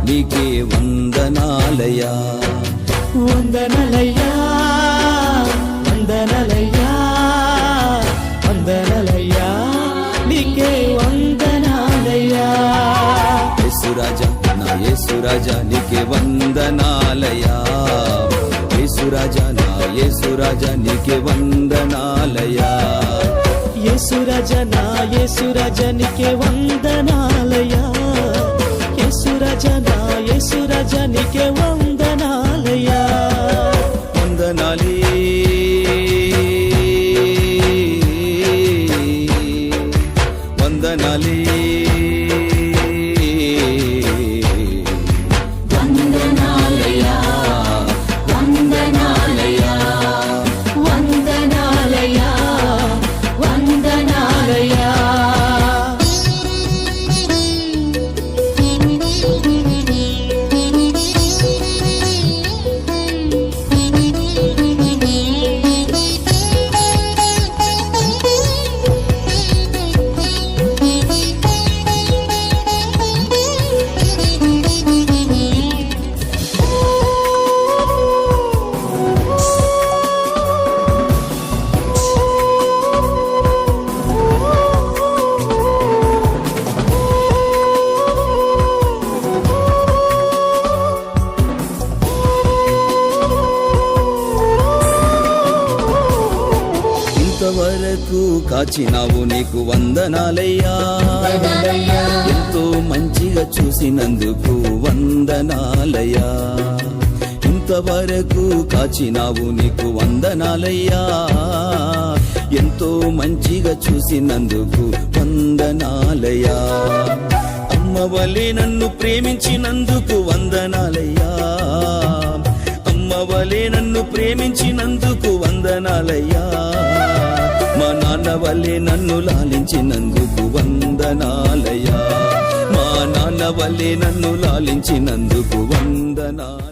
నీకే వందనాలయా. వందనలయ్యా వందనలయ్యా వందనలయ్యా నీకే వందనాలయ్యా. యేసురాజా నా యేసురాజా నీకే వందనాలయా. యేసురాజా నా యేసురాజా నీకే వందనాలయా. యేసురాజా నా యేసురాజా నీకే వందనాలయ్యా. యేసురాజా నా యేసురాజా నీకే వందనాలయ్యా. వందనాలే వందనాలే వందనాలయ్యా వందనాలయ్యా వందనాలయ్యా వందనాలయ్యా. ఇంతవరకు కాచినావు నీకు వందనాలయ్యా. ఎంతో మంచిగా చూసినందుకు వందనాలయ్యా. ఇంతవరకు కాచినావు నీకు వందనాలయ్యా. ఎంతో మంచిగా చూసినందుకు వందనాలయ్యా. అమ్మవలే నన్ను ప్రేమించినందుకు వందనాలయ్యా. అమ్మవలే నన్ను ప్రేమించినందుకు వందనాలయ్యా. మా నాన్న వల్లే నన్ను లాలించినందుకు వందనాలయ్యా. మా నాన్న వల్లే నన్ను లాలించినందుకు వందనాలయ్యా.